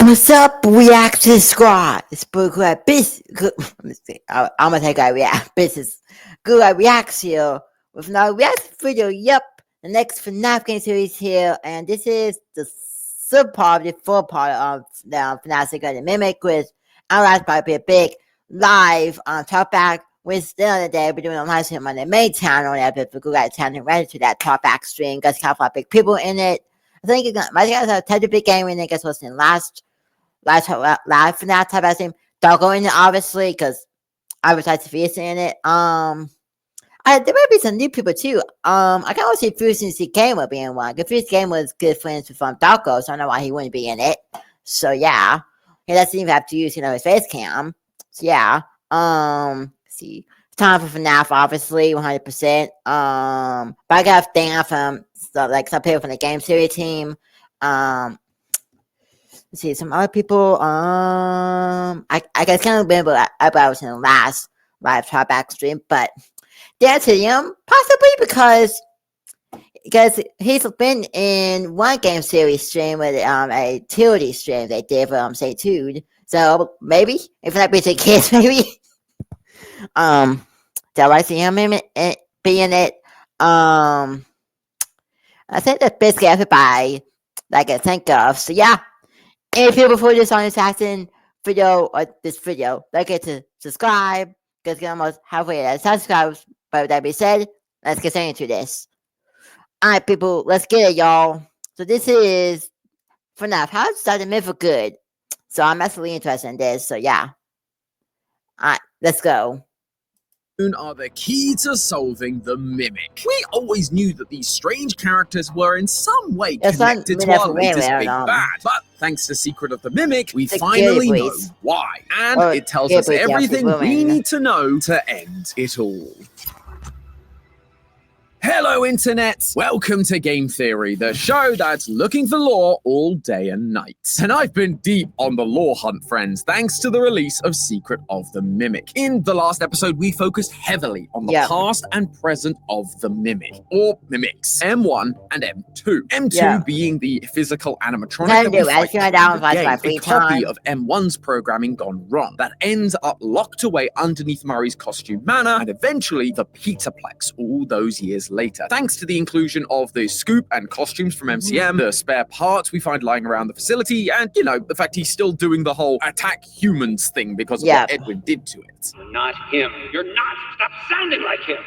What's up, Reaction Squad? It's Good Business. Let me see. I'm gonna take a business. Good reaction with no reaction video. Yep, the next FNAF game series here, and this is the sub part, the full part of the FNAF Secret the Mimic with Alright, probably a big live talkback. With still in the day, we're doing a live stream on the main channel. That bit for Google channel ready to that talkback stream. Got a couple of big people in it. I think it's gonna, guys have a touch of big game in it. Guess what's in last live for that type of thing. Don't go in it obviously because I was like to be in it. There might be some new people too. I can also see Fusing CK will be in one. Because Fusing Game was good friends with Darko, so I don't know why he wouldn't be in it. So yeah. He doesn't even have to use, his face cam. So yeah. See. Time for FNAF, obviously, 100%. But I got a thing from some people from the game series team. Let's see, some other people. I guess kind of remember I was in the last live talkback stream, but that's him, possibly because he's been in one game series stream with a utility stream they did for Say Tude. So maybe if that be the case, maybe. Do I see him in it, be in it? I think that's basically everybody that I can think of. So yeah. If you're before this on Assassin video or this video, don't forget to subscribe because we're almost halfway at subscribes. But with that being said, let's get into this. Alright, people, let's get it, y'all. So this is FNAF. How to start the myth for good. So I'm actually interested in this. So yeah. Alright, let's go. Are the key to solving the Mimic. We always knew that these strange characters were in some way connected to our latest big bad, but thanks to Secret of the Mimic, we finally know why, and it tells us everything we need to know to end it all. Hello, Internet! Welcome to Game Theory, the show that's looking for lore all day and night. And I've been deep on the lore hunt, friends, thanks to the release of Secret of the Mimic. In the last episode, we focused heavily on the past and present of the Mimic, or Mimics, M1 and M2. M2 being the physical animatronic that we fight in the game, a copy of M1's programming gone wrong, that ends up locked away underneath Murray's costume manor, and eventually the Petaplex all those years later. Thanks to the inclusion of the scoop and costumes from MCM, the spare parts we find lying around the facility, and, the fact he's still doing the whole attack humans thing because of what Edwin did to it. You're not him. You're not. Stop sounding like him.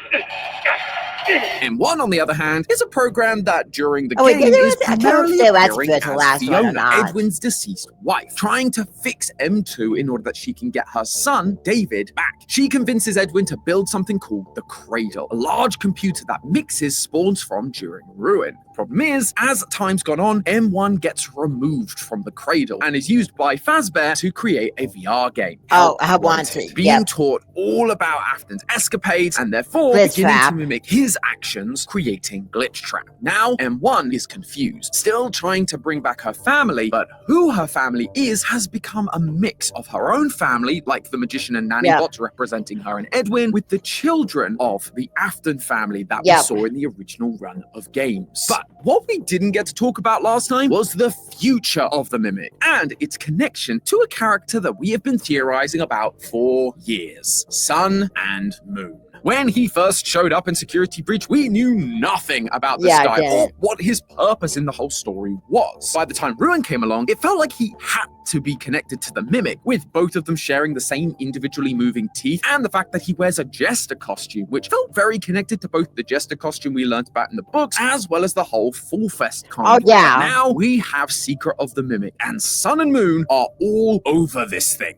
M1, on the other hand, is a program that during the game is primarily appearing as Fiona, Edwin's deceased wife, trying to fix M2 in order that she can get her son, David, back. She convinces Edwin to build something called the Cradle, a large computer that mixes spawns from during ruin. Problem is, as time's gone on, M1 gets removed from the Cradle and is used by Fazbear to create a VR game. I want to. Being taught all about Afton's escapades and therefore beginning to mimic his actions, creating Glitch Trap. Now, M1 is confused, still trying to bring back her family, but who her family is has become a mix of her own family, like the magician and nanny bots representing her and Edwin, with the children of the Afton family that we saw in the original run of games. But what we didn't get to talk about last time was the future of the Mimic and its connection to a character that we have been theorizing about for years: Sun and Moon. When he first showed up in Security Breach, we knew nothing about this guy or what his purpose in the whole story was. By the time Ruin came along, it felt like he had to be connected to the Mimic, with both of them sharing the same individually moving teeth and the fact that he wears a Jester costume, which felt very connected to both the Jester costume we learned about in the books as well as the whole Fall Fest carnival. But now we have Secret of the Mimic, and Sun and Moon are all over this thing.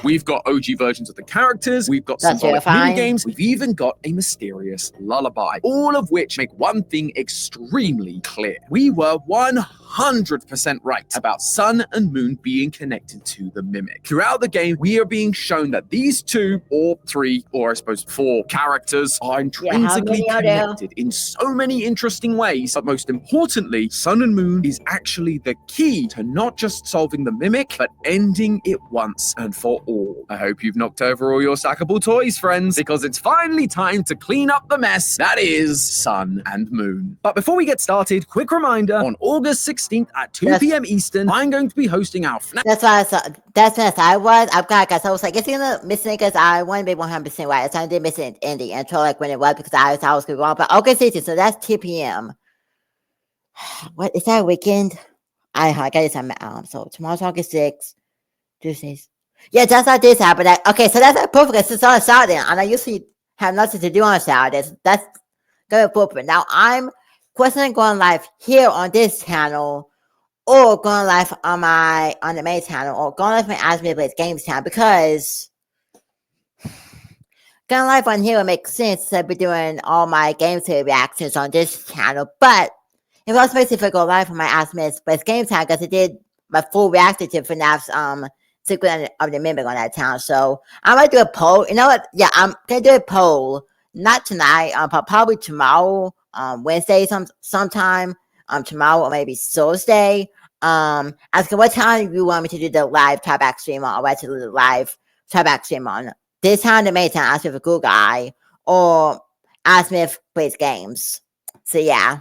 We've got OG versions of the characters, we've got symbolic mini games, we've even got a mysterious lullaby, all of which make one thing extremely clear. We were 100% right about Sun and Moon being connected to the Mimic. Throughout the game, we are being shown that these two, or three, or I suppose four characters are intrinsically connected in so many interesting ways, but most importantly, Sun and Moon is actually the key to not just solving the Mimic, but ending it once and for all. I hope you've knocked over all your stackable toys, friends, because it's finally time to clean up the mess that is Sun and Moon. But before we get started, quick reminder, on August 16th, 16th at 2 p.m. Eastern, I'm going to be hosting our FNAF. That's why I saw. That's when I was. I've got guys. I was like, it's gonna missing because I want to be 100% right. So I did miss it in the intro, like when it was because I was gonna go wrong. But okay, 16. So that's 2 p.m. What is that weekend? I got this on my so tomorrow's August 6th. Tuesdays. Yeah, that's how this happened. Okay, so that's perfect. It's on a Saturday, and I usually have nothing to do on Saturdays. That's good appropriate. Now I'm questioning going live here on this channel, or going live on the main channel, or going live on Ask Me Plays Games channel, because going live on here would make sense to be doing all my game theory reactions on this channel. But it also makes sense if I go live on my Ask Me Plays Games channel, because I did my full reaction to FNAF's Secret of the Mimic on that channel. So I'm gonna do a poll. You know what? Yeah, I'm gonna do a poll. Not tonight. But probably tomorrow. Wednesday sometime. Tomorrow or maybe Thursday. Asking what time you want me to do the live tryback stream on, or what to do the live tryback stream on. This time the main time, Ask Me if a Google Guy, or Ask Me if Plays Games. So yeah,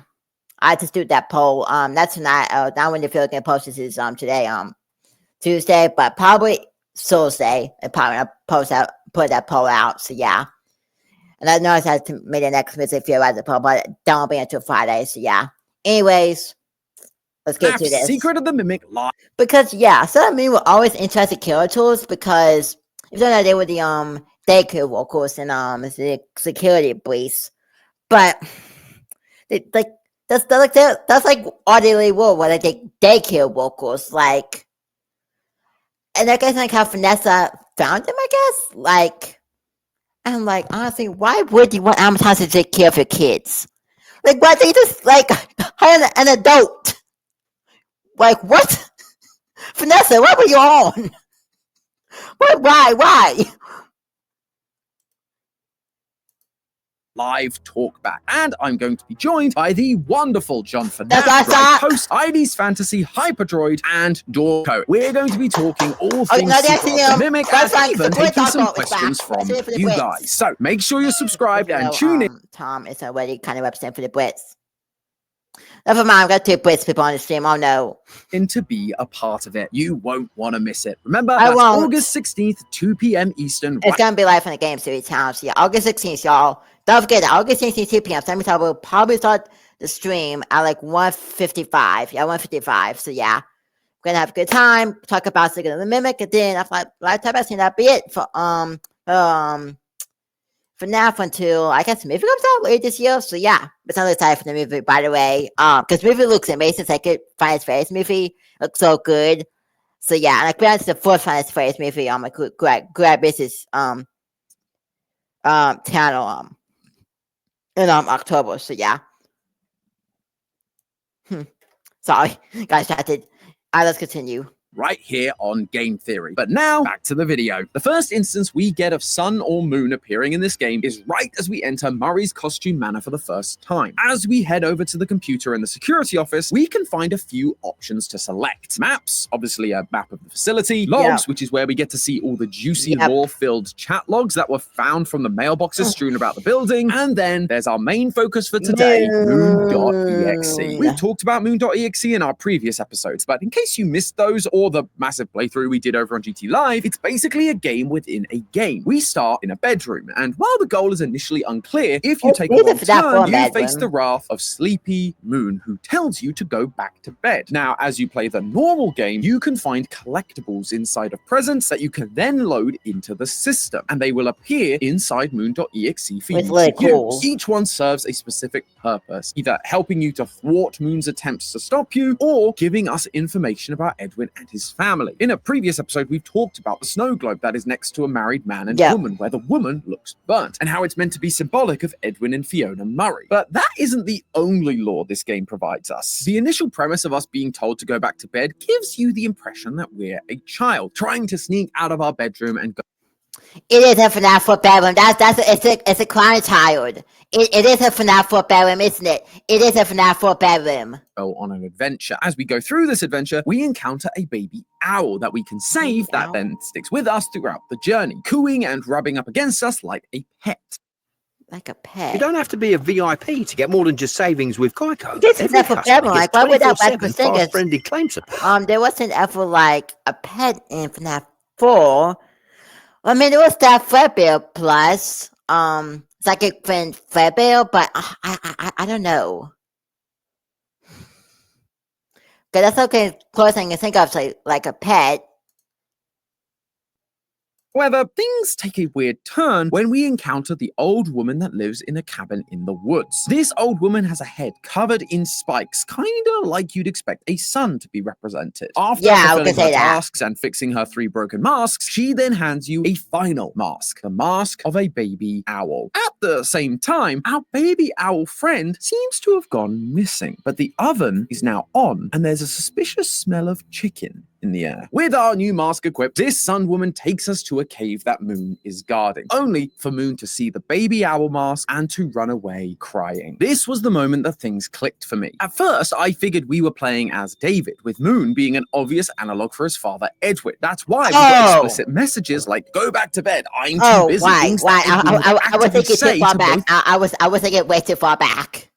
I just do that poll. Not tonight. Not when the field can post this is today. Tuesday, but probably Thursday. I probably put that poll out. So yeah. And I noticed I had to make the next music video as a poll, but don't be until Friday. So yeah. Anyways, let's get to this. Secret of the Mimic live. Because yeah, so I mean we're always interested in characters, because if you don't know, they were the daycare workers and the security police. But that's like all they really were like daycare workers, like. And I guess like how Vanessa found him, I guess. Like, I'm like, honestly, why would you want Amazon to take care of your kids? Like, why they just like hire an adult? Like, what? Vanessa, what were you on? Why? Live talk back, and I'm going to be joined by the wonderful John FNAF, That's awesome. host ID's Fantasy, Hyperdroid, and Dorco. We're going to be talking all things no, Secret of the Mimic, that's and fine, even the taking some Brits questions are from you guys. So make sure you're subscribed and know, tune in. Tom is already kind of represent for the Brits. Never mind, I've got 2 Brits people on the stream. Oh no. In to be a part of it. You won't want to miss it. Remember, I that's won't. August 16th, 2 p.m. Eastern. It's gonna be live on the Game Series channel. So yeah, August 16th, y'all. Don't forget that August 16th, 2 p.m. So we'll probably start the stream at like 1:55. Yeah, 1:55. So yeah, we're gonna have a good time. Talk about Secret of the Mimic, and then after live time, that'll be it for FNAF until I guess the movie comes out later this year. So yeah, it's another excited for the movie, by the way. Because the movie looks amazing. It's like a Finest Freddy's movie. Looks so good. So yeah, and like it's the 4th Finest Freddy's movie. I'm like grab business channel in October. So yeah. Sorry, guys, chatted. Let's continue. Right here on Game Theory. But now, back to the video. The first instance we get of Sun or Moon appearing in this game is right as we enter Murray's costume manor for the first time. As we head over to the computer in the security office, we can find a few options to select. Maps, obviously a map of the facility. Logs, which is where we get to see all the juicy lore-filled chat logs that were found from the mailboxes strewn about the building. And then there's our main focus for today, Moon.exe. We've talked about Moon.exe in our previous episodes, but in case you missed those, or the massive playthrough we did over on GT Live, it's basically a game within a game. We start in a bedroom, and while the goal is initially unclear, if you take a wrong turn, you face the wrath of Sleepy Moon, who tells you to go back to bed. Now, as you play the normal game, you can find collectibles inside of presents that you can then load into the system, and they will appear inside Moon.exe for you to use. Each one serves a specific purpose, either helping you to thwart Moon's attempts to stop you, or giving us information about Edwin and his family. In a previous episode, we've talked about the snow globe that is next to a married man and woman, where the woman looks burnt, and how it's meant to be symbolic of Edwin and Fiona Murray. But that isn't the only lore this game provides us. The initial premise of us being told to go back to bed gives you the impression that we're a child, trying to sneak out of our bedroom and go. It is a FNAF 4 bedroom. It's a crying child. It is a FNAF 4 bedroom, isn't it? It is a FNAF 4 bedroom. On an adventure. As we go through this adventure, we encounter a baby owl that we can save that then sticks with us throughout the journey, cooing and rubbing up against us like a pet. Like a pet. You don't have to be a VIP to get more than just savings with Geico. This is Every never customer family. gets Like, why would that 24/7 fast-friendly claim support. there wasn't ever like a pet in FNAF 4. I mean, there was that Fairbear Plus, Psychic Friend Fairbear, but I don't know. Cause that's okay. Close thing to think of, like a pet. However, things take a weird turn when we encounter the old woman that lives in a cabin in the woods. This old woman has a head covered in spikes, kinda like you'd expect a sun to be represented. After fulfilling her tasks and fixing her 3 broken masks, she then hands you a final mask, the mask of a baby owl. At the same time, our baby owl friend seems to have gone missing, but the oven is now on, and there's a suspicious smell of chicken in the air. With our new mask equipped, this sun woman takes us to a cave that Moon is guarding, only for Moon to see the baby owl mask and to run away crying. This was the moment that things clicked for me. At first, I figured we were playing as David, with Moon being an obvious analog for his father, Edwin. That's why we got explicit messages like, "Go back to bed, I'm too busy." Right. I was thinking too far back. I was thinking way too far back.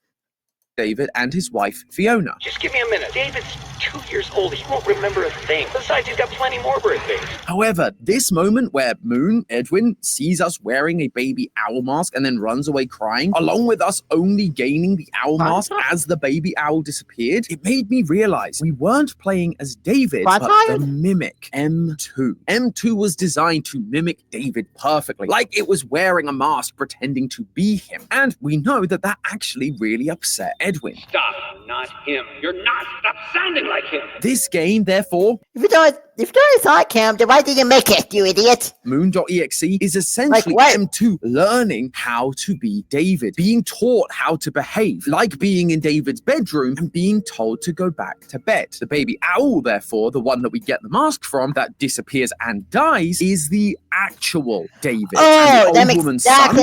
David and his wife, Fiona. Just give me a minute. David's 2 years old. He won't remember a thing. Besides, he's got plenty more birthdays. However, this moment where Moon, Edwin, sees us wearing a baby owl mask and then runs away crying, along with us only gaining the owl mask as the baby owl disappeared, it made me realize we weren't playing as David, but the mimic, M2. M2 was designed to mimic David perfectly, like it was wearing a mask pretending to be him. And we know that that actually really upset Edwin. Stop, not him. You're not. Stop sounding like him. This game, therefore, if you don't like him, then why did you make it, you idiot? Moon.exe is essentially M2 learning how to be David, being taught how to behave, like being in David's bedroom and being told to go back to bed. The baby owl, therefore, the one that we get the mask from that disappears and dies, is the actual David. Oh, and that makes sense. That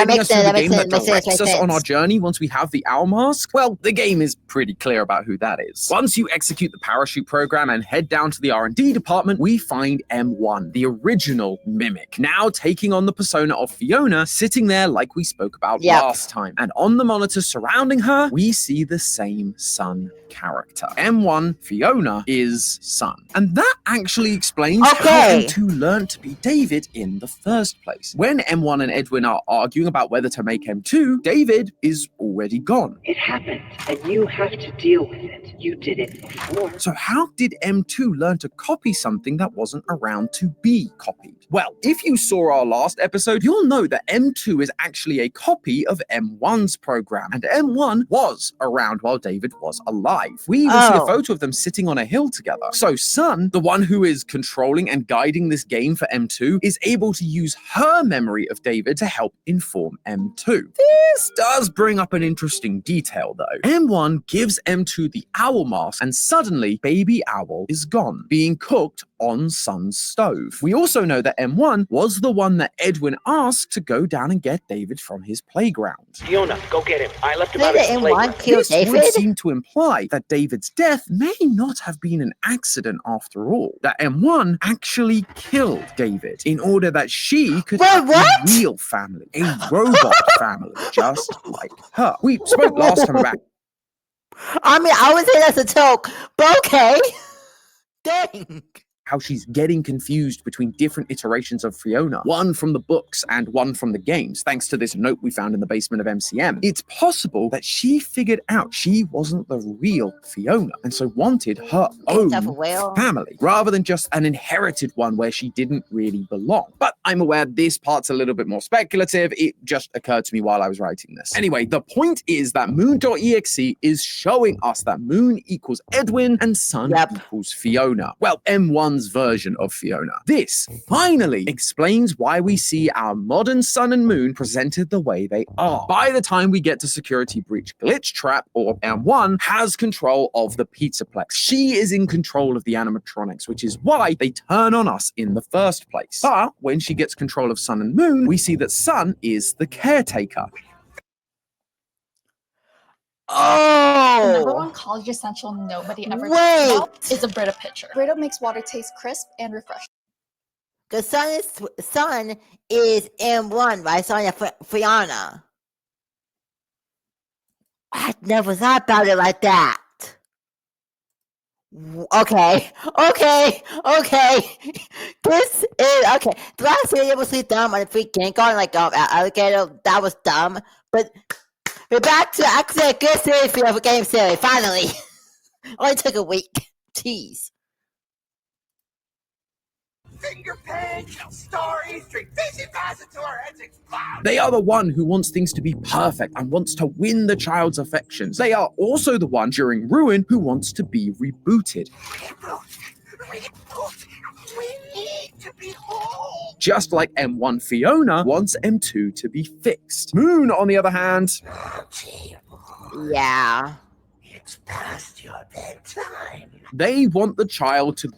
makes sense. Us on our journey once we have the owl mask. Well, the game is pretty clear about who that is. Once you execute the parachute program and head down to the R&D department, we find M1, the original mimic, now taking on the persona of Fiona, sitting there like we spoke about last time. And on the monitor surrounding her, we see the same sun character. M1, Fiona, is Sun. And that actually explains how M2 learned to be David in the first place. When M1 and Edwin are arguing about whether to make M2, David is already gone. It happened, and you have to deal with it. You did it before. So how did M2 learn to copy something that wasn't around to be copied? Well, if you saw our last episode, you'll know that M2 is actually a copy of M1's program, and M1 was around while David was alive. We even see a photo of them sitting on a hill together. So Sun, the one who is controlling and guiding this game for M2, is able to use her memory of David to help inform M2. This does bring up an interesting detail though. M1 gives M2 the owl mask, and suddenly Baby Owl is gone, being cooked on Sun's stove. We also know that M1 was the one that Edwin asked to go down and get David from his playground. Fiona, go get him. I left him out at the playground. This would seem to imply that David's death may not have been an accident after all. That M1 actually killed David in order that she could have a real family, a robot family, just like her. We spoke last time about... I mean, I would say that's a joke, but okay. Dang. How she's getting confused between different iterations of Fiona, one from the books and one from the games, thanks to this note we found in the basement of MCM. It's possible that she figured out she wasn't the real Fiona, and so wanted her own family, rather than just an inherited one where she didn't really belong. But I'm aware this part's a little bit more speculative. It just occurred to me while I was writing this. Anyway, the point is that Moon.exe is showing us that Moon equals Edwin and Sun equals Fiona. Well, M1's version of Fiona. This finally explains why we see our modern Sun and Moon presented the way they are. By the time we get to Security Breach Glitch Trap, or M1 has control of the Pizzaplex. She is in control of the animatronics, which is why they turn on us in the first place. But when she gets control of Sun and Moon, we see that Sun is the caretaker. The number one college essential nobody ever talks about is a Brita pitcher. Brita makes water taste crisp and refreshing. Because Sun is M1, right? Son of Fiona. I never thought about it like that. Okay. This is okay. The last video was really dumb on the free King Kong, like alligator. That was dumb. But we're back to actually a good series for game series. Finally, only took a week. Jeez. Finger pain, tell stories, drink fizzy fast until our heads explode. They are the one who wants things to be perfect and wants to win the child's affections. They are also the one during Ruin who wants to be rebooted. Reboot. We need to be whole. Just like M1 Fiona wants M2 to be fixed. Moon, on the other hand, Yeah. It's past your bedtime. they want the child to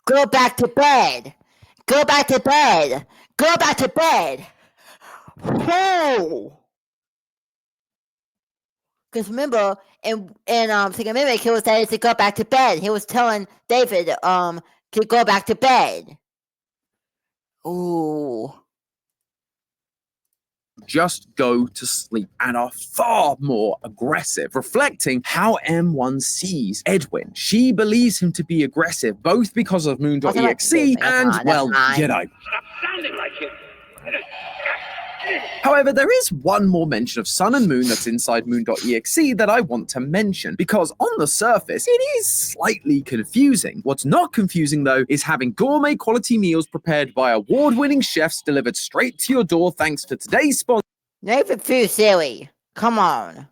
Go back to bed. Go back to bed. Go back to bed. Whoa. Because remember, in Second Mimic, he was saying to go back to bed. He was telling David to go back to bed. Ooh. just go to sleep and are far more aggressive, reflecting how M1 sees Edwin. She believes him to be aggressive, both because of Moon.exe and, well, you know. Stop sounding like him. However, there is one more mention of Sun and Moon that's inside Moon.exe that I want to mention, because on the surface, it is slightly confusing. What's not confusing, though, is having gourmet quality meals prepared by award-winning chefs delivered straight to your door thanks to today's sponsor. Never too silly. Come on.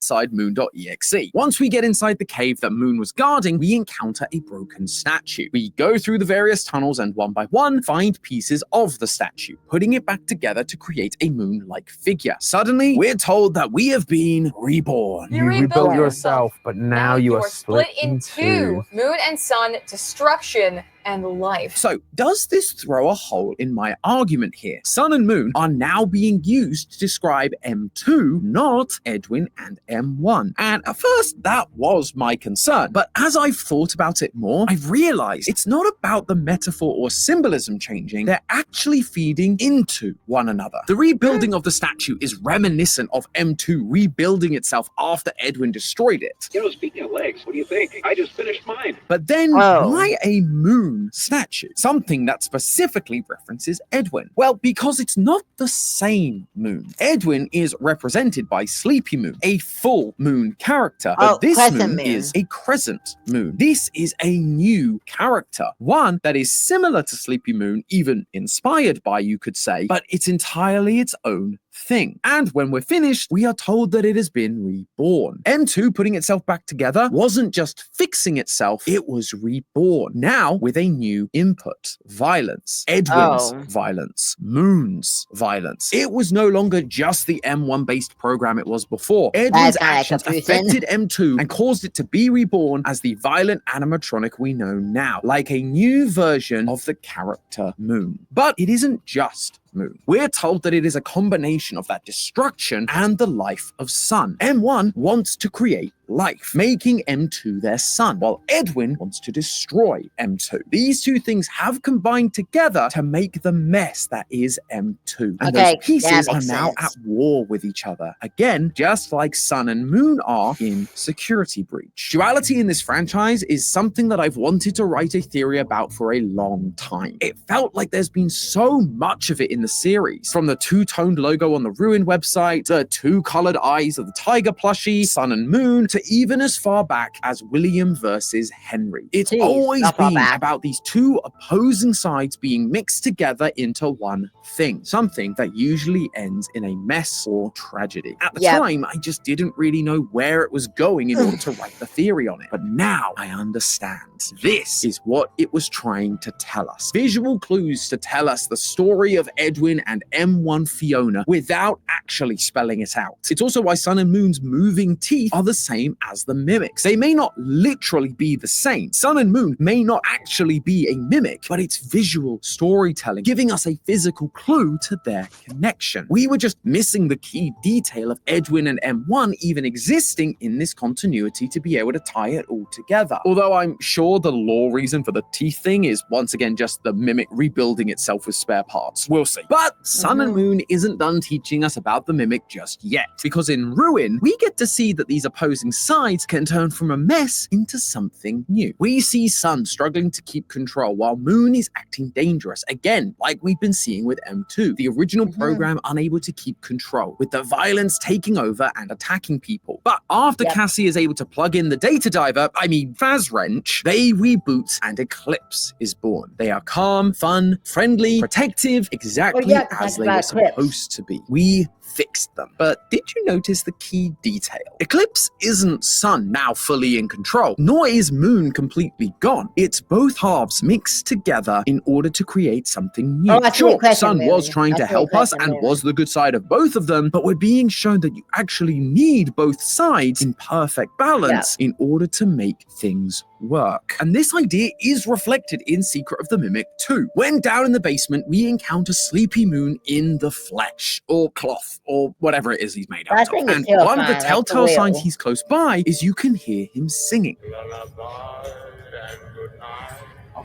Inside Moon.exe. Once we get inside the cave that Moon was guarding, we encounter a broken statue. We go through the various tunnels and one by one find pieces of the statue, putting it back together to create a moon-like figure. Suddenly, we're told that we have been reborn. You rebuilt yourself, but now you are split in two. Moon and Sun, destruction and life. So, does this throw a hole in my argument here? Sun and Moon are now being used to describe M2, not Edwin and M1. And at first, that was my concern. But as I've thought about it more, I've realized it's not about the metaphor or symbolism changing. They're actually feeding into one another. The rebuilding of the statue is reminiscent of M2 rebuilding itself after Edwin destroyed it. You know, speaking of legs, what do you think? I just finished mine. But then, why a moon statue? Something that specifically references Edwin. Well, because it's not the same moon. Edwin is represented by Sleepy Moon, a full moon character, but this moon is a crescent moon. This is a new character, one that is similar to Sleepy Moon, even inspired by, you could say, but it's entirely its own thing. And when we're finished, we are told that it has been reborn. M2 putting itself back together wasn't just fixing itself, it was reborn. Now with a new input. Violence. Edwin's violence. Moon's violence. It was no longer just the M1 based program it was before. Edwin's actions affected M2 and caused it to be reborn as the violent animatronic we know now, like a new version of the character Moon. But it isn't just Moon. We're told that it is a combination of that destruction and the life of Sun. M1 wants to create life, making M2 their son, while Edwin wants to destroy M2. These two things have combined together to make the mess that is M2. And those pieces are now at war with each other. Again, just like Sun and Moon are in Security Breach. Duality in this franchise is something that I've wanted to write a theory about for a long time. It felt like there's been so much of it in the series, from the two-toned logo on the Ruin website, the two-colored eyes of the tiger plushie, Sun and Moon, to even as far back as William versus Henry. It's always been about these two opposing sides being mixed together into one thing, something that usually ends in a mess or tragedy. At the time, I just didn't really know where it was going in order to write the theory on it. But now I understand. This is what it was trying to tell us. Visual clues to tell us the story of Edwin and M1 Fiona without actually spelling it out. It's also why Sun and Moon's moving teeth are the same same as the mimics. They may not literally be the same. Sun and Moon may not actually be a mimic, but it's visual storytelling, giving us a physical clue to their connection. We were just missing the key detail of Edwin and M1 even existing in this continuity to be able to tie it all together. Although I'm sure the lore reason for the teeth thing is once again just the mimic rebuilding itself with spare parts. We'll see. But Sun and Moon isn't done teaching us about the mimic just yet, because in Ruin, we get to see that these opposing sides can turn from a mess into something new. We see Sun struggling to keep control while Moon is acting dangerous, again, like we've been seeing with M2, the original program unable to keep control, with the violence taking over and attacking people. But after Cassie is able to plug in the data diver, Fazwrench, they reboot and Eclipse is born. They are calm, fun, friendly, protective, exactly as they were supposed to be. We fixed them. But did you notice the key detail? Eclipse isn't Sun now fully in control, nor is Moon completely gone. It's both halves mixed together in order to create something new. Sure, Sun was trying to help us and was the good side of both of them, but we're being shown that you actually need both sides in perfect balance in order to make things work. And this idea is reflected in Secret of the Mimic 2. When down in the basement, we encounter Sleepy Moon in the flesh, or cloth, or whatever it is he's made out of. And one of the telltale signs he's close by is you can hear him singing.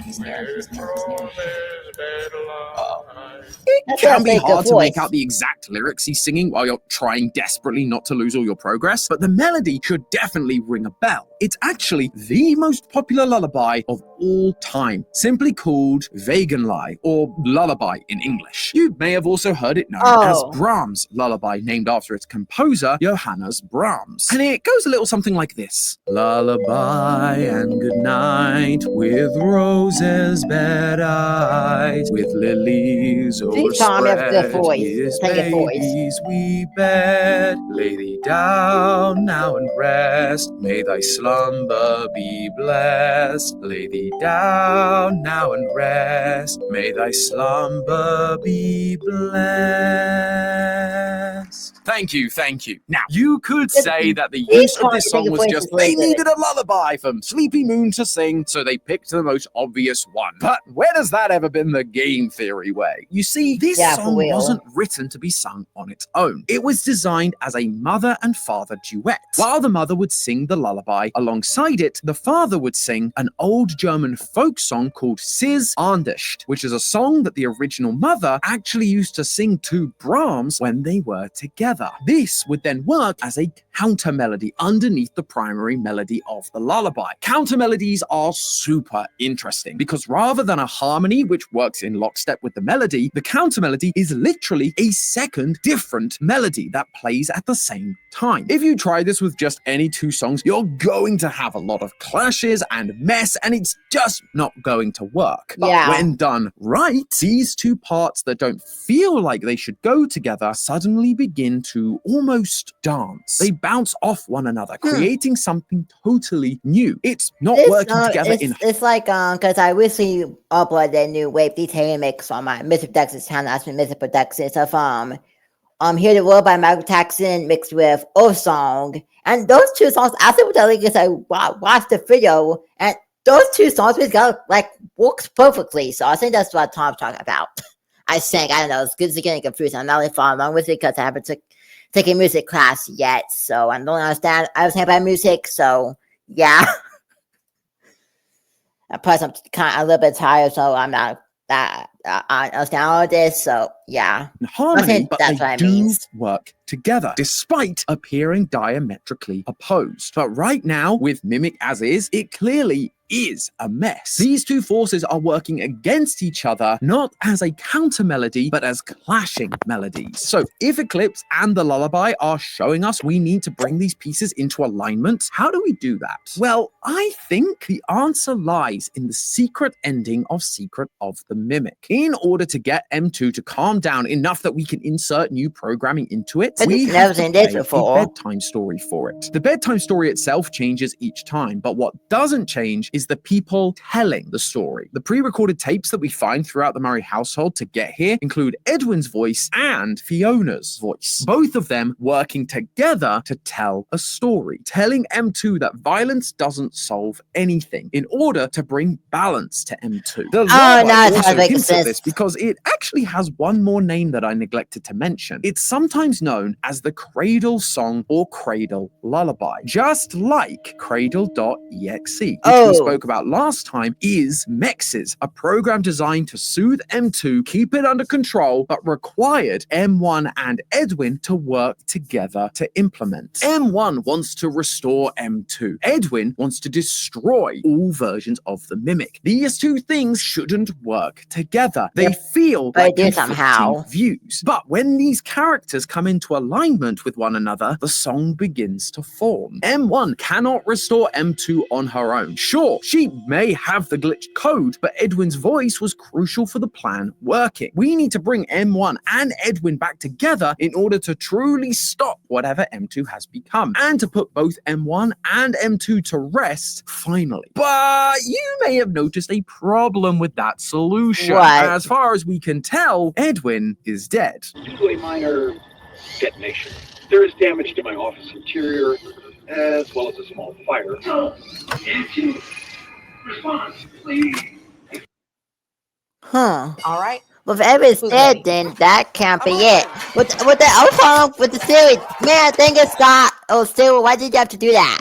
He's near. He's near. It can be hard to make out the exact lyrics he's singing while you're trying desperately not to lose all your progress, but the melody should definitely ring a bell. It's actually the most popular lullaby of all time, simply called Vagenlie, or Lullaby in English. You may have also heard it known as Brahms' Lullaby, named after its composer, Johannes Brahms. And it goes a little something like this. Lullaby and good night, with roses bed-eyed, with lilies overspread, his babies we bed. Lay thee down now and rest, may thy slumber be blessed. Lay thee down now and rest, may thy slumber be blessed. Thank you, thank you. Now, you could say that the use of this song was just they needed a lullaby from Sleepy Moon to sing, so they picked the most obvious one. But where has that ever been the game theory way? You see, this song wasn't written to be sung on its own. It was designed as a mother and father duet. While the mother would sing the lullaby, alongside it, the father would sing an old German folk song called Sis Andischt, which is a song that the original mother actually used to sing to Brahms when they were together. This would then work as a counter melody underneath the primary melody of the lullaby. Counter melodies are super interesting because rather than a harmony which works in lockstep with the melody, the counter melody is literally a second different melody that plays at the same time. If you try this with just any two songs, you're going to have a lot of clashes and mess, and it's just not going to work. But when done right, these two parts that don't feel like they should go together suddenly begin to almost dance. They bounce off one another, creating something totally new. It's not working together It's like, because I recently uploaded a new wave detailing mix on my Mr. Productions channel. That's been Mr. Productions of, Hear the World by Michael Jackson mixed with Old Song. And those two songs, after because I watched the video, and those two songs like works perfectly. So I think that's what Tom's talking about. I think, I don't know, it's getting confused. I'm not really following along with it because I haven't taken music class yet. So I don't understand. I was thinking about music, so yeah. Plus, I'm kind of a little bit tired, so I'm not that I understand all of this. So yeah, harmony, but they do work together, despite appearing diametrically opposed. But right now, with Mimic as is, it clearly is a mess. These two forces are working against each other, not as a counter melody, but as clashing melodies. So if Eclipse and the lullaby are showing us we need to bring these pieces into alignment, how do we do that? Well, I think the answer lies in the secret ending of Secret of the Mimic. In order to get M2 to calm down enough that we can insert new programming into it, But we it's have never to seen this play a before. bedtime story for it. The bedtime story itself changes each time, but what doesn't change is the people telling the story. The pre-recorded tapes that we find throughout the Murray household to get here include Edwin's voice and Fiona's voice, both of them working together to tell a story, telling M2 that violence doesn't solve anything in order to bring balance to M2. The lullaby also hints at this because it actually has one more name that I neglected to mention. It's sometimes known as the Cradle Song or Cradle Lullaby, just like Cradle.exe, which we spoke about last time, is Mexes, a program designed to soothe M2, keep it under control, but required M1 and Edwin to work together to implement. M1 wants to restore M2. Edwin wants to destroy all versions of the Mimic. These two things shouldn't work together. They feel like conflicting views. But when these characters come into alignment with one another, the song begins to form. M1 cannot restore M2 on her own. Sure, she may have the glitched code, but Edwin's voice was crucial for the plan working. We need to bring M1 and Edwin back together in order to truly stop whatever M2 has become, and to put both M1 and M2 to rest finally. But you may have noticed a problem with that solution. As far as we can tell, Edwin is dead. Due to a minor detonation, there is damage to my office interior, as well as a small fire. Response, please. Huh. All right. Well, if Edwin's dead, then that can't be it. With the problem with the series, man, I think it's got. Oh, still, why did you have to do that?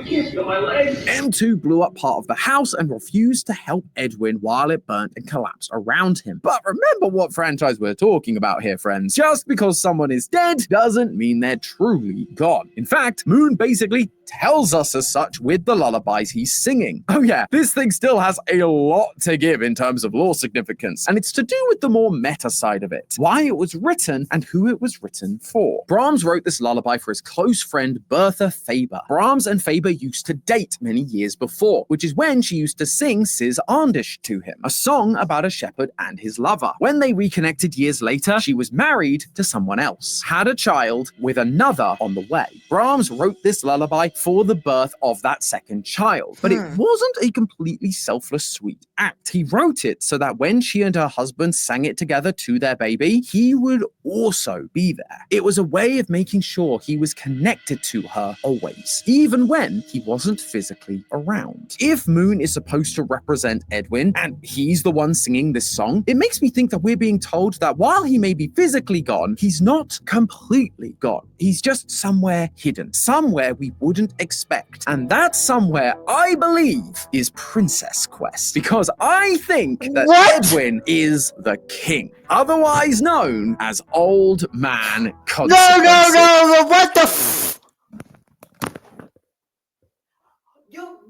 M2 blew up part of the house and refused to help Edwin while it burnt and collapsed around him. But remember what franchise we're talking about here, friends. Just because someone is dead doesn't mean they're truly gone. In fact, Moon basically tells us as such with the lullabies he's singing. Oh yeah, this thing still has a lot to give in terms of lore significance, and it's to do with the more meta side of it. Why it was written and who it was written for. Brahms wrote this lullaby for his close friend Bertha Faber. Brahms and Faber used to date many years before, which is when she used to sing Sis Arndish to him, a song about a shepherd and his lover. When they reconnected years later, she was married to someone else, had a child with another on the way. Brahms wrote this lullaby for the birth of that second child, but it wasn't a completely selfless, sweet act. He wrote it so that when she and her husband sang it together to their baby, he would also be there. It was a way of making sure he was connected to her always, even when he wasn't physically around. If Moon is supposed to represent Edwin, and he's the one singing this song, it makes me think that we're being told that while he may be physically gone, he's not completely gone. He's just somewhere hidden, somewhere we wouldn't expect. And that somewhere, I believe, is Princess Quest, because I think that Edwin is the king, otherwise known as Old Man Consequences. No, what the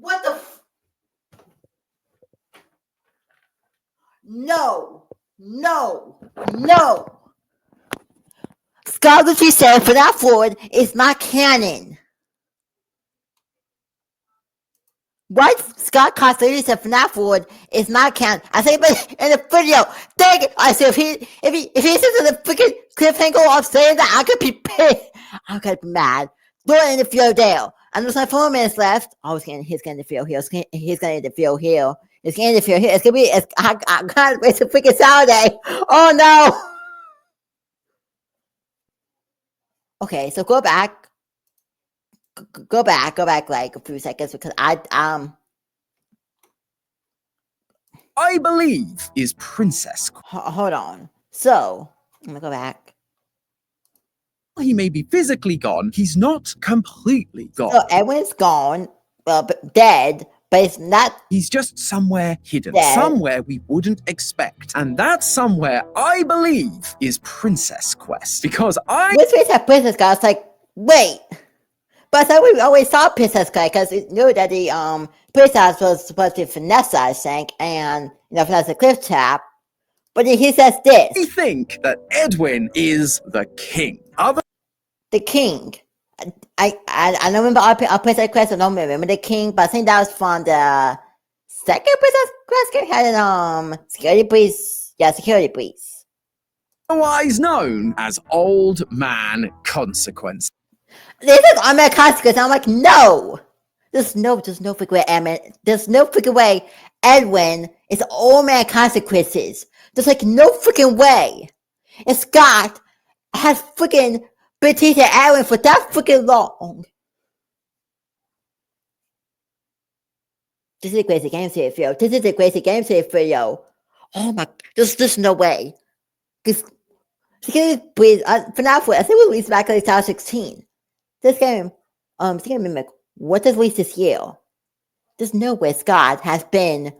what the No. Scott, you said for that forward is not canon. What Scott Costello said from that forward is not canon. I think, but in the video, dang it! I said if he says in the freaking cliffhanger of saying that, I could be pissed. I could be mad. Do it in the field Dale. And there's like 4 minutes left. Oh, he's getting the field here. He's getting the field here. It's getting the field here. It's gonna be. I gotta wait till freaking Saturday. Oh no. Okay, so go back like a few seconds because I believe is Princess. Hold on. So I'm gonna go back. He may be physically gone, he's not completely gone. So Edwin's gone, but dead, but it's not. He's just somewhere hidden, dead. Somewhere we wouldn't expect. And that somewhere, I believe, is Princess Quest. Because Which way that Princess Quest? I was like, wait. But I thought we always saw Princess Quest because we knew that the princess was supposed to be Vanessa, I think, and Vanessa Cliff Tap. But he says this. I think that Edwin is the king. The king. I don't remember our Princess Quest. I don't remember the king, but I think that was from the second Princess Quest game had an security breach. Yeah, security breach. Otherwise known as Old Man Consequence. This is automatic consequence. I'm like, no. There's no freaking way, Edwin. There's no freaking way Edwin is Old Man Consequences. There's like no freaking way. And Scott has freaking been teaching Edwin for that freaking long. This is a crazy game series video. This is a crazy game series video. Oh my, there's no way. Because FNAF, I think we released back in 2016. This game, Mimic, what does release this year? There's no way Scott has been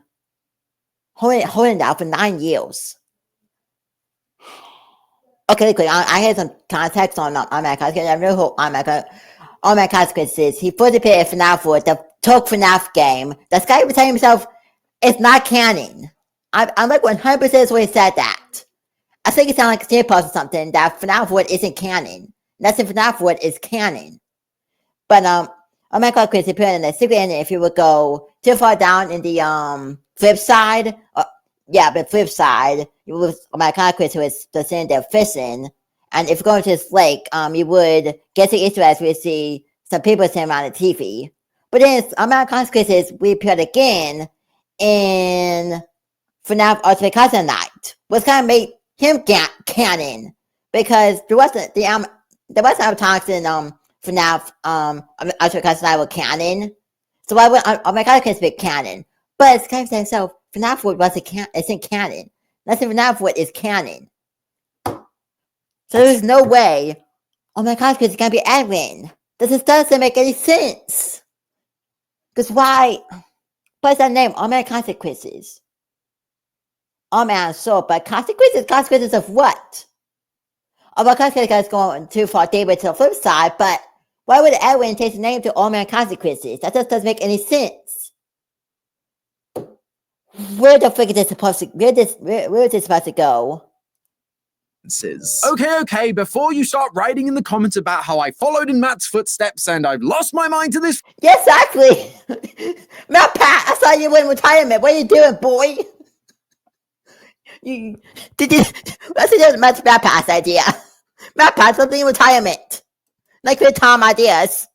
holding out for 9 years. Okay, quick. I had some context on my consequences. I know who on my consequences. He first appeared in FNAF for the Took FNAF game. This guy was telling himself it's not canon. I'm like 100% what he said that. I think it sounded like a steer post or something that FNAF Wood isn't canon. That's if FNAF Wood is canon. But on my consequences appeared in the secret ending if you would go too far down in the flip side. The flip side, you would my consequence was the scene they're fishing. And if you go into this lake, you would get to Easter eggs where you see some people sitting around the TV. But then my consequences we appeared again in FNAF Ultimate Cousin Night, which kind of made him canon because there wasn't times in FNAF Ultimate Cousin Night were canon. So why would my consequences be canon? But it's kind of saying itself, FNAF Wood isn't canon. Nothing FNAF Wood is canon. So there's no way my consequences can be Edwin. This doesn't make any sense. Because why? What's that name? All my consequences. Oh man, sure, but consequences of what? Oh, my consequences going too far deeper to the flip side, but why would Edwin change the name to All Man Consequences? That just doesn't make any sense. Where the frick is this supposed to where is this supposed to go? Okay, before you start writing in the comments about how I followed in Matt's footsteps and I've lost my mind to this. Yeah, exactly. Matt Pat, I saw you in retirement. What are you doing, boy? That's Matt Pat's idea. Matt Pat's something in retirement. Like with Tom ideas.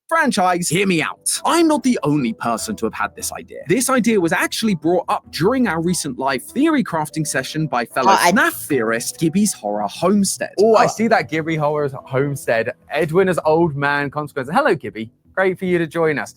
Franchise, hear me out. I'm not the only person to have had this idea. This idea was actually brought up during our recent live theory crafting session by fellow FNAF theorist Gibby's Horror Homestead. Oh, I see that Gibby Horror Homestead. Edwin as Old Man Consequence. Hello, Gibby. Great for you to join us.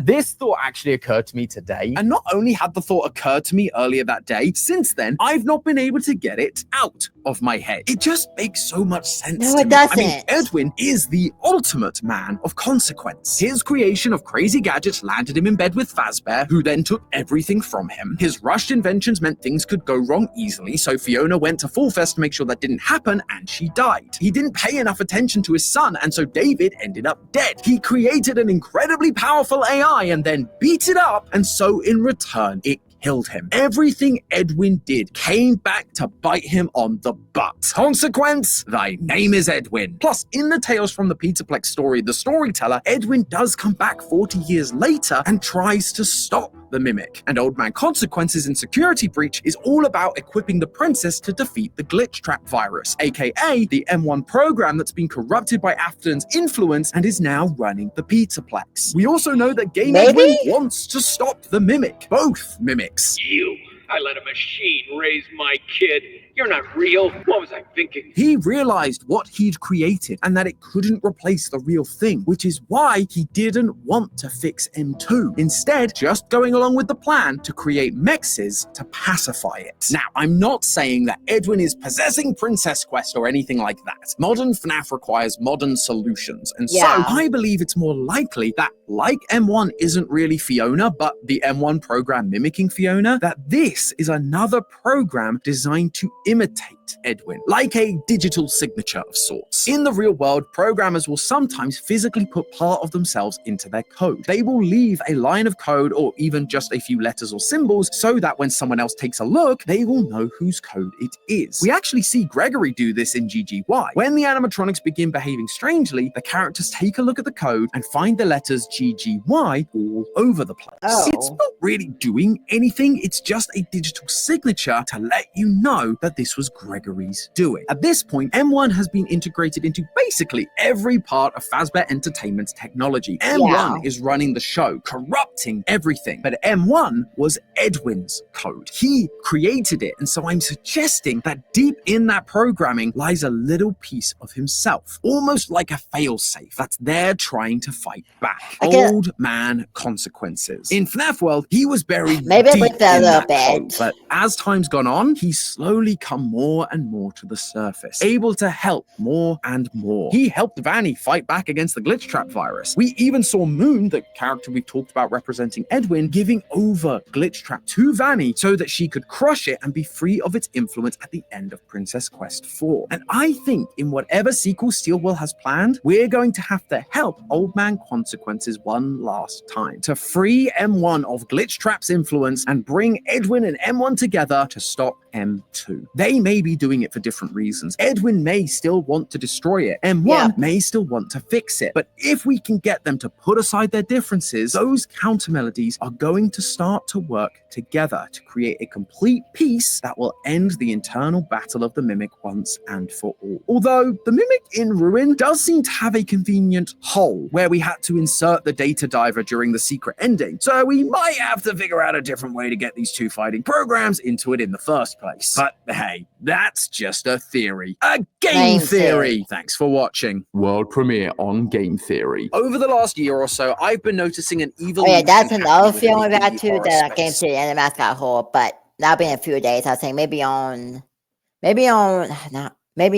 This thought actually occurred to me today. And not only had the thought occurred to me earlier that day, since then, I've not been able to get it out of my head. It just makes so much sense No, to it me. doesn't. I mean, Edwin is the ultimate man of consequence. His creation of crazy gadgets landed him in bed with Fazbear, who then took everything from him. His rushed inventions meant things could go wrong easily, so Fiona went to Full Fest to make sure that didn't happen, and she died. He didn't pay enough attention to his son, and so David ended up dead. He created an incredibly powerful AI and then beat it up, and so in return, it killed him. Everything Edwin did came back to bite him on the butt. Consequence, thy name is Edwin. Plus, in the Tales from the Peterplex story, The Storyteller, Edwin does come back 40 years later and tries to stop the Mimic. And Old Man Consequences in Security Breach is all about equipping the princess to defeat the Glitch Trap virus, aka the M1 program that's been corrupted by Afton's influence and is now running the Peterplex. We also know that Game Edwin wants to stop the Mimic. Both Mimics. You! I let a machine raise my kid. You're not real. What was I thinking? He realized what he'd created and that it couldn't replace the real thing, which is why he didn't want to fix M2. Instead, just going along with the plan to create mexes to pacify it. Now, I'm not saying that Edwin is possessing Princess Quest or anything like that. Modern FNAF requires modern solutions, and so I believe it's more likely that, like M1 isn't really Fiona, but the M1 program mimicking Fiona, that this is another program designed to imitate create Edwin, like a digital signature of sorts. In the real world, programmers will sometimes physically put part of themselves into their code. They will leave a line of code or even just a few letters or symbols so that when someone else takes a look, they will know whose code it is. We actually see Gregory do this in GGY. When the animatronics begin behaving strangely, the characters take a look at the code and find the letters GGY all over the place. Oh. It's not really doing anything, it's just a digital signature to let you know that this was Gregory's doing. At this point, M1 has been integrated into basically every part of Fazbear Entertainment's technology. M1 is running the show, corrupting everything. But M1 was Edwin's code. He created it, and so I'm suggesting that deep in that programming lies a little piece of himself, almost like a failsafe that's there trying to fight back. Old man consequences. In FNAF world, he was buried deep in that code, but as time's gone on, he's slowly come more and more to the surface, able to help more and more. He helped Vanny fight back against the glitch trap virus. We even saw Moon, the character we talked about representing Edwin, giving over glitch trap to Vanny so that she could crush it and be free of its influence at the end of Princess Quest 4. And I think in whatever sequel Steelwell has planned, we're going to have to help Old Man Consequences one last time to free M1 of glitch trap's influence and bring Edwin and M1 together to stop M2. They may be doing it for different reasons. Edwin may still want to destroy it. M1 may still want to fix it. But if we can get them to put aside their differences, those counter melodies are going to start to work together to create a complete piece that will end the internal battle of the Mimic once and for all. Although the Mimic in Ruin does seem to have a convenient hole where we had to insert the data diver during the secret ending, so we might have to figure out a different way to get these two fighting programs into it in the first place. But hey, that's just a theory. A game theory! Thanks for watching. World premiere on Game Theory. Over the last year or so, I've been noticing an evolution. Oh yeah, that's another film we got to that Game Theory and the Mascot Hole, but that'll be in a few days. I was saying maybe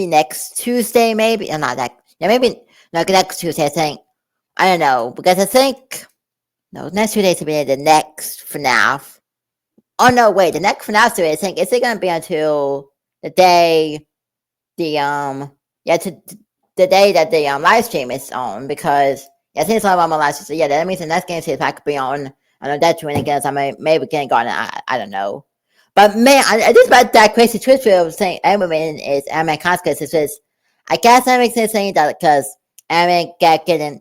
next Tuesday, maybe. Not that. Yeah, maybe next Tuesday. I think. I don't know because I think next 2 days will be the next FNAF. Oh no, wait, the next FNAF series. I think is it gonna be until the day the day that the live stream is on, because I think it's only one more live stream. So yeah, that means the next game series I could be on. I know that's when again. So maybe can't go on. I don't know. But man, I just about that crazy twist of saying Eminem is Eminem consequences. I guess that makes sense saying that because Eminem getting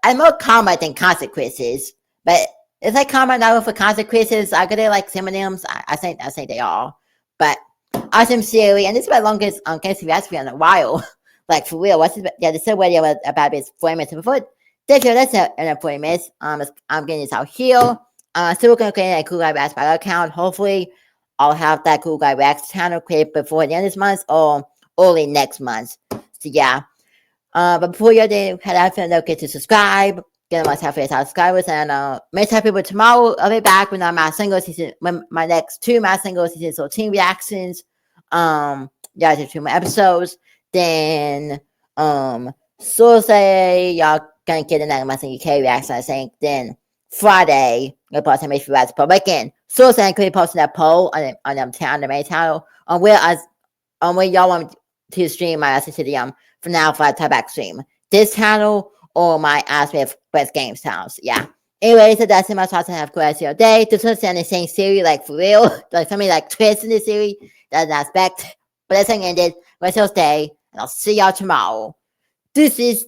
I'm more karma than consequences. But is that karma now for consequences? Are they like synonyms? I think they are. But awesome series, and this is my longest case we actually in a while. Like for real. What's it? Yeah, the same way about this 40 minutes before. That's it. 40 minutes. I'm getting this out here. Still gonna create a Cool Guy Reacts account. Hopefully, I'll have that Cool Guy Reacts channel created before the end of this month or early next month. So yeah. But before you head out, don't forget to subscribe. Get my subscribers, and make sure people tomorrow I'll be back with my single season, my next two my single season 13 reactions. Yeah, to 2 more episodes. Then Thursday y'all gonna get another my single UK reaction, I think. Then Friday I'll post some HB reactions. But again, Thursday I'm gonna be posting that poll on the main channel on where y'all want to stream my reaction to the FNAF 5 Tieback stream. This channel or my Ask Me Best Games channels. Yeah. Anyway, so that's it. My thoughts, and have a good rest of your day. This one's in the same series, like for real. Like something like twists in the series that I didn't expect. But this thing ended. Rest of your day, and I'll see y'all tomorrow. This is